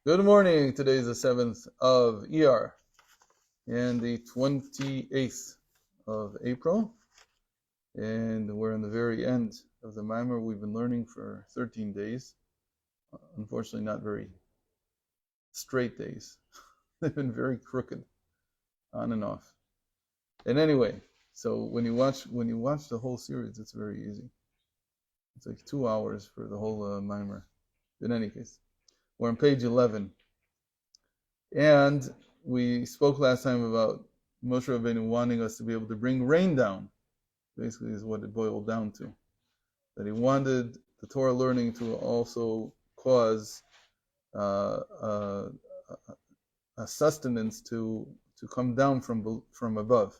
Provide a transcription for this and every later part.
Good morning. Today is the 7th of ER and the 28th of April. And we're in the very end of the Maimer we've been learning for 13 days. Unfortunately, not very straight days. They've been very crooked, on and off. And anyway, so when you watch the whole series, it's very easy. It's like 2 hours for the whole Maimer. In any case, we're on page 11. And we spoke last time about Moshe Rabbeinu wanting us to be able to bring rain down. Basically is what it boiled down to. That he wanted the Torah learning to also cause a sustenance to come down from above.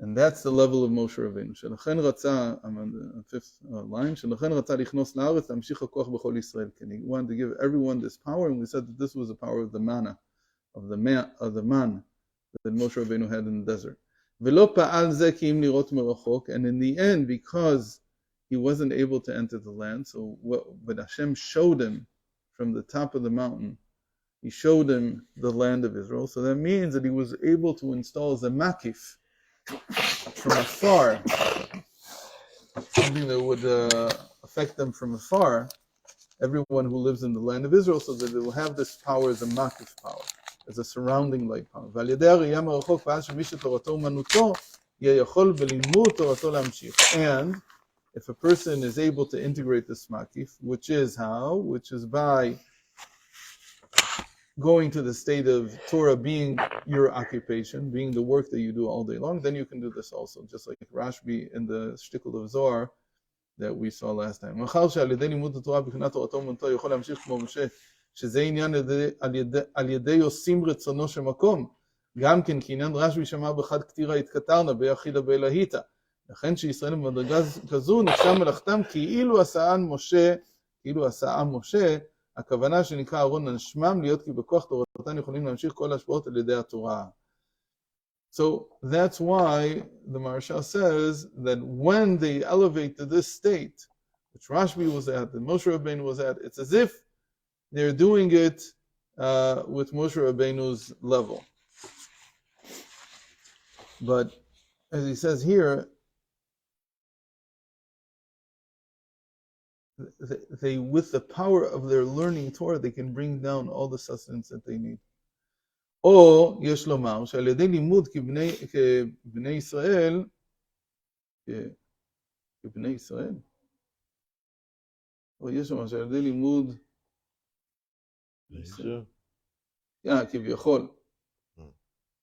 And that's the level of Moshe Rabbeinu. Shelachem Ratzah, I'm on the fifth line, Shelachem Ratzah lichnos la'aretz lamshich hakoach b'chol Yisrael. And he wanted to give everyone this power, and we said that this was the power of the manna, of the man that Moshe Rabbeinu had in the desert. V'lo pa'al zeh ki im lirot merachok. And in the end, because he wasn't able to enter the land, but Hashem showed him from the top of the mountain, he showed him the land of Israel. So that means that he was able to install as a makif, from afar, something that would affect them from afar, everyone who lives in the land of Israel, so that they will have this power as a makif power, as a surrounding light power. And if a person is able to integrate this makif, which is how? Which is by going to the state of Torah being your occupation, being the work that you do all day long, then you can do this also, just like Rashbi in the Shtickle of Zohar that we saw last time. שזה עניין על ידי עושים רצונו של מקום, גם כן כעניין רשב"י שאמר בחד כתירה התקטרנה ביחידה באלהיתא. לכן שישראל במדרגה כזו נחשב מלאכתם כאילו עשה משה, הכוונה שנקרא ארון הנשמם, להיות כי בכוח תורתן יכולים להמשיך כל ההשפעות על ידי התורה. So that's why the Maharsha says that when they elevate to this state, which Rashbi was at, that Moshe Rabbeinu was at, it's as if they're doing it with Moshe Rabbeinu's level. But as he says here, they, with the power of their learning Torah, they can bring down all the sustenance that they need. או יש לומר שעל ידי לימוד כבני ישראל, כבני ישראל, או יש לומר שעל ידי לימוד כביכול.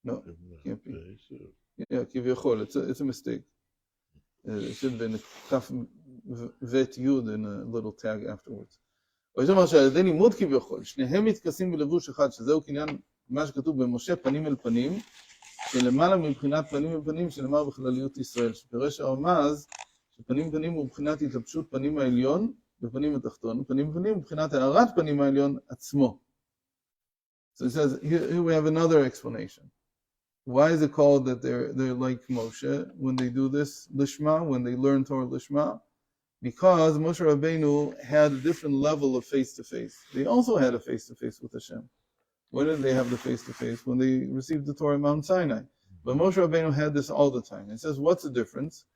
No, can't be. Yeah, כביכול, it's a mistake. It should have been כף vet yud in a little tag afterwards. או יש לומר שעל ידי לימוד כביכול, שניהם מתכסים בלבוש אחד, שזהו קניין מה שכתוב במשה פנים אל פנים, שלמעלה מבחינת פנים אל פנים, שנאמר בכלליות ישראל, שפרש הרמז, שפנים פנים הוא מבחינת התלבשות פנים העליון, בפנים התחתון, פנים פנים מבחינת הערת פנים העליון עצמו. So it says, here we have another explanation. Why is it called that they're like Moshe when they do this lishma, when they learn Torah lishma? Because Moshe Rabbeinu had a different level of face-to-face. They also had a face-to-face with Hashem. When did they have the face-to-face? When they received the Torah at Mount Sinai. But Moshe Rabbeinu had this all the time. It says, what's the difference?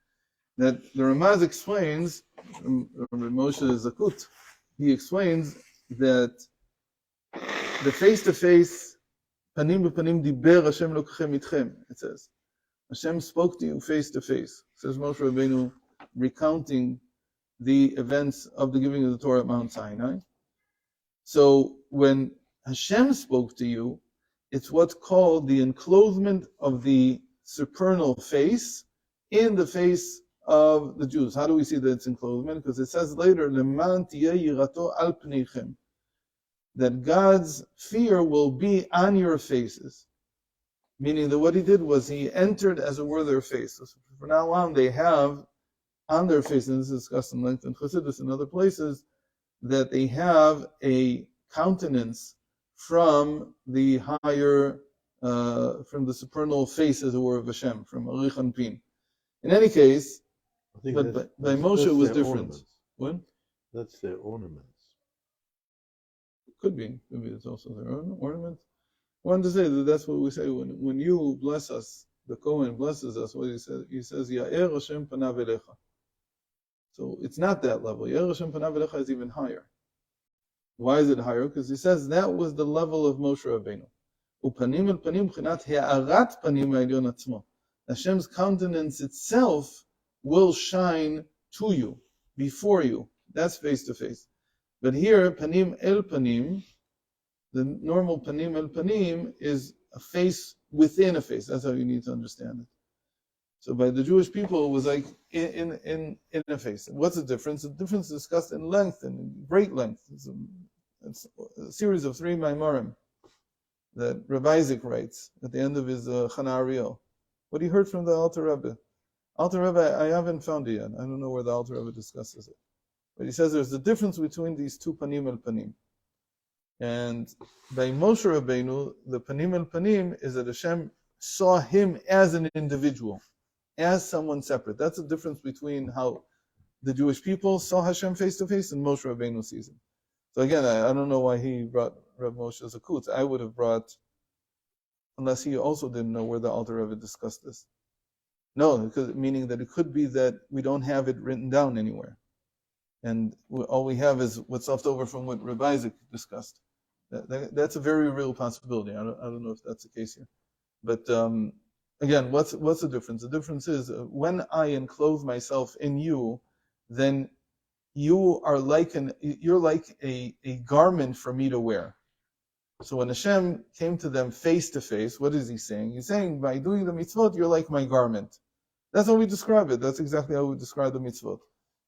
That the Ramaz explains, Moshe Zakut, he explains that the face-to-face, panim b'panim diber Hashem lokachem itchem, it says. Hashem spoke to you face-to-face. Says Moshe Rabbeinu, recounting the events of the giving of the Torah at Mount Sinai. So when Hashem spoke to you, it's what's called the enclosement of the supernal face in the face of the Jews. How do we see that it's enclosement? Because it says later, Leman tiyeh yirato al pneichem, that God's fear will be on your faces. Meaning that what he did was he entered, as it were, their faces. So from now on, they have on their faces, and this is discussed in length in Chassidus and other places, that they have a countenance from the higher, from the supernal face, as it were, of Hashem, from Arich Anpin. In any case, but by Moshe it was different. What? That's their ornaments. Could be it's also their own ornament. I want to say that that's what we say when you bless us. The Kohen blesses us. What he says, Ya'er Hashem panav elecha. So it's not that level. Ya'er Hashem panav elecha is even higher. Why is it higher? Because he says that was the level of Moshe Rabbeinu. Upanim el panim b'chinat ha'arat panim ha'elyon atzmo. Hashem's countenance itself will shine to you, before you. That's face to face. But here, panim el panim, the normal panim el panim is a face within a face. That's how you need to understand it. So by the Jewish people, it was like in a face. What's the difference? The difference is discussed in length, and in great length. It's a series of 3 Maimarim that Rabbi Isaac writes at the end of his Chana Ariel. What he heard from the Alter Rebbe. Alter Rebbe, I haven't found it yet. I don't know where the Alter Rebbe discusses it. But he says there's a difference between these two panim el panim. And by Moshe Rabbeinu, the panim el panim is that Hashem saw him as an individual, as someone separate. That's the difference between how the Jewish people saw Hashem face to face and Moshe Rabbeinu sees him. So again, I don't know why he brought Reb Moshe as a kutz. I would have brought, unless he also didn't know where the Alter Rebbe discussed this. No, because meaning that it could be that we don't have it written down anywhere. And all we have is what's left over from what Rabbi Isaac discussed. That's a very real possibility. I don't know if that's the case here. But again, what's the difference? The difference is when I enclose myself in you, then you're like a garment for me to wear. So when Hashem came to them face to face, what is he saying? He's saying by doing the mitzvot, you're like my garment. That's how we describe it. That's exactly how we describe the mitzvot.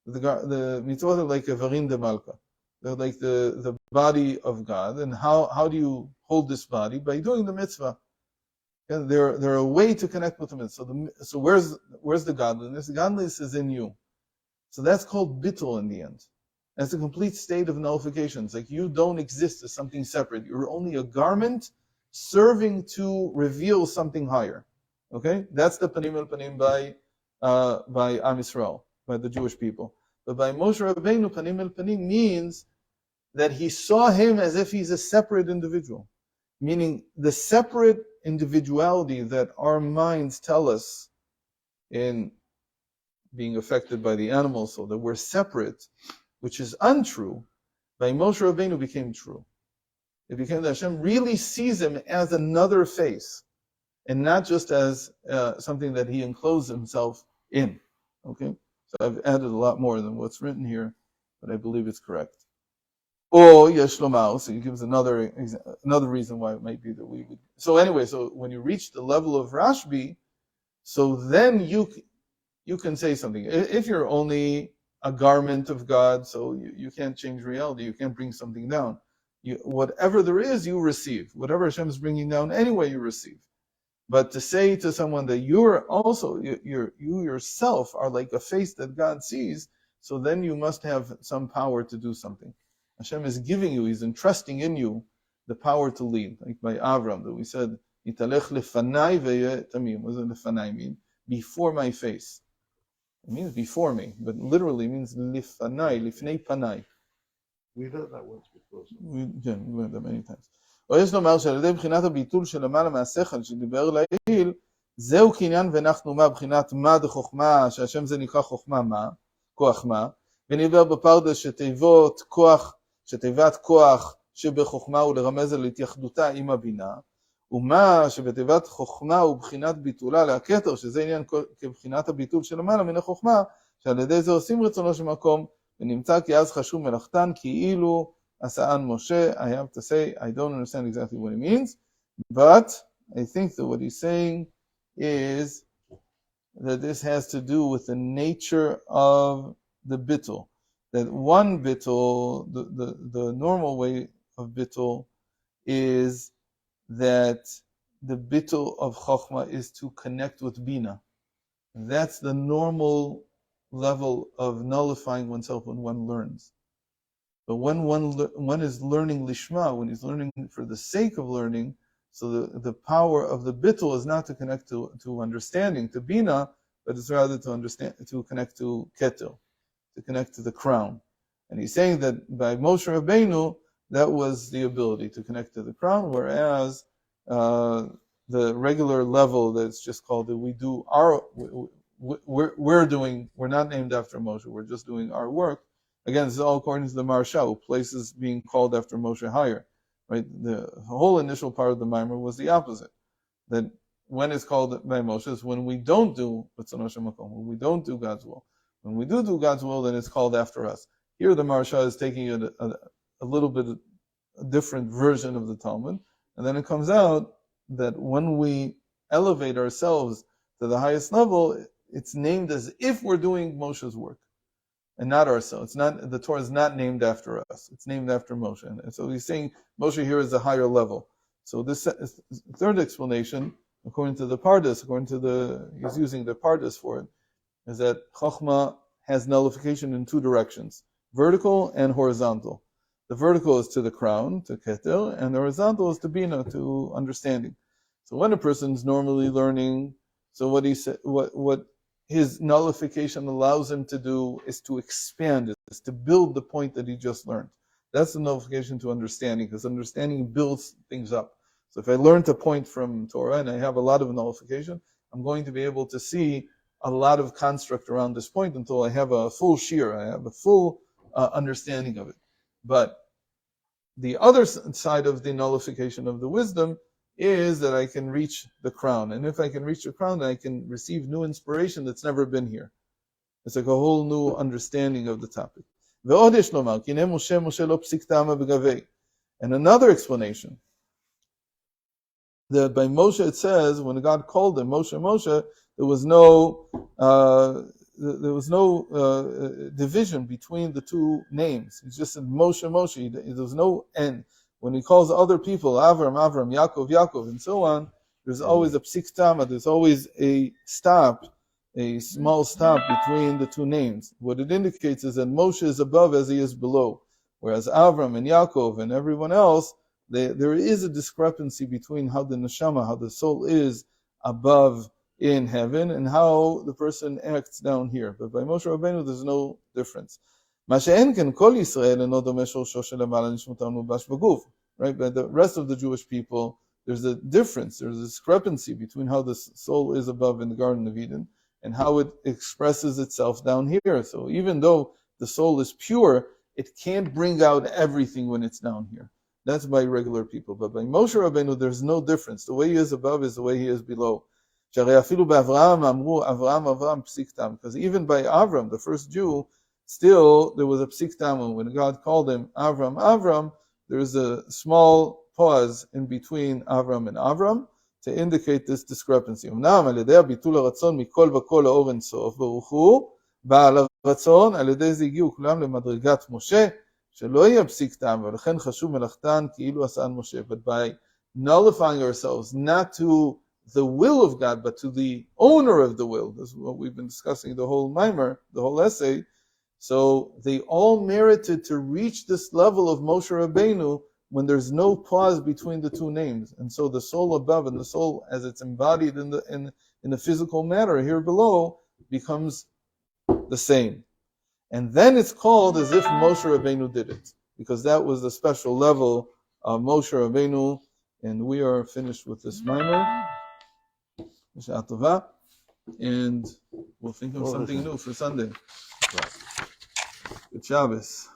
The mitzvot are like a varim de malka. They're like the body of God. And how do you hold this body? By doing the mitzvah. And they're a way to connect with the mitzvah. So where's the godliness? The godliness is in you. So that's called bittul in the end. That's a complete state of nullification. It's like you don't exist as something separate. You're only a garment serving to reveal something higher. Okay? That's the panim el panim by Am Yisrael, by the Jewish people. But by Moshe Rabbeinu, panim el panim means that he saw him as if he's a separate individual. Meaning the separate individuality that our minds tell us in being affected by the animals, so that we're separate, which is untrue, by Moshe Rabbeinu became true. It became that Hashem really sees him as another face, and not just as something that he enclosed himself in. Okay? So I've added a lot more than what's written here, but I believe it's correct. Or yesh lomar, so he gives another reason why it might be that we would. So anyway, so when you reach the level of Rashbi, so then you can say something. If you're only a garment of God, so you can't change reality, you can't bring something down. Whatever there is, you receive. Whatever Hashem is bringing down, anyway, you receive. But to say to someone that you yourself are like a face that God sees, so then you must have some power to do something. Hashem is giving you, He's entrusting in you the power to lead. Like by Avram, that we said, Yitalech lefanai ve'yeh tamim. What does lefanai mean? Before my face. It means before me, but literally means lifanai, lifnei panai. We've heard that once before. We've heard that many times. ויש לומר שעל ידי בחינת הביטול של למעלה מהשכל שדיבר לעיל, זהו קניין ואנחנו מה בחינת מה דחוכמה, שהשם זה נקרא חוכמה מה, כוח מה, ונדבר בפרדס שתיבות שתיבת כוח שבחוכמה הוא לרמז על התייחדותה עם הבינה, ומה שבתיבת חוכמה הוא בחינת ביטולה להכתר, שזה עניין כבחינת הביטול של למעלה מן החוכמה, שעל ידי זה עושים רצונו של מקום, ונמצא כי אז חשוב מלאכתן כאילו Asa'an Moshe. I have to say, I don't understand exactly what it means, but I think that what he's saying is that this has to do with the nature of the bittul. That one bittul, the normal way of bittul, is that the bittul of chokhmah is to connect with bina. That's the normal level of nullifying oneself when one learns. But when one is learning lishma, when he's learning for the sake of learning, so the power of the bittul is not to connect to understanding, to bina, but it's rather to connect to ketel, to connect to the crown. And he's saying that by Moshe Rabbeinu, that was the ability to connect to the crown, whereas the regular level that's just called that we do our, we're not named after Moshe, we're just doing our work. Again, this is all according to the Maharshal, places being called after Moshe higher. Right? The whole initial part of the Maimer was the opposite. That when it's called by Moshe is when we don't do Ratzon Hashem Makom, when we don't do God's will. When we do God's will, then it's called after us. Here the Maharshal is taking it a little bit a different version of the Talmud, and then it comes out that when we elevate ourselves to the highest level, it's named as if we're doing Moshe's work, and not ourselves. It's not, the Torah is not named after us. It's named after Moshe. And so he's saying Moshe here is a higher level. So this third explanation, according to the Pardes, he's using the Pardes for it, is that Chokhmah has nullification in two directions, vertical and horizontal. The vertical is to the crown, to Keter, and the horizontal is to Bina, to understanding. So when a person's normally learning, so what his nullification allows him to do is to expand it, is to build the point that he just learned. That's the nullification to understanding, because understanding builds things up. So if I learned a point from Torah and I have a lot of nullification, I'm going to be able to see a lot of construct around this point until I have a full shear, I have a full understanding of it. But the other side of the nullification of the wisdom is that I can reach the crown. And if I can reach the crown, then I can receive new inspiration that's never been here. It's like a whole new understanding of the topic. And another explanation, that by Moshe it says, when God called him Moshe, there was no division between the two names. He just said Moshe. There was no end. When he calls other people, Avram, Yaakov, and so on, there's always a psik tama, there's always a stop, a small stop between the two names. What it indicates is that Moshe is above as he is below, whereas Avram and Yaakov and everyone else, there is a discrepancy between how the neshama, how the soul is above in heaven, and how the person acts down here. But by Moshe Rabbeinu, there's no difference. Right? But the rest of the Jewish people, there's a difference, there's a discrepancy between how the soul is above in the Garden of Eden and how it expresses itself down here. So even though the soul is pure, it can't bring out everything when it's down here. That's by regular people. But by Moshe Rabbeinu, there's no difference. The way he is above is the way he is below. Because even by Avram, the first Jew, still there was a psik tama. When God called him Avram, there is a small pause in between Avram and Avram to indicate this discrepancy. But by nullifying ourselves, not to the will of God, but to the owner of the will. This is what we've been discussing the whole Maimer, the whole essay. So they all merited to reach this level of Moshe Rabbeinu when there's no pause between the two names. And so the soul above and the soul as it's embodied in the physical matter here below becomes the same. And then it's called as if Moshe Rabbeinu did it, because that was the special level of Moshe Rabbeinu. And we are finished with this Maimer. And we'll think of something new for Sunday. Good Shabbos.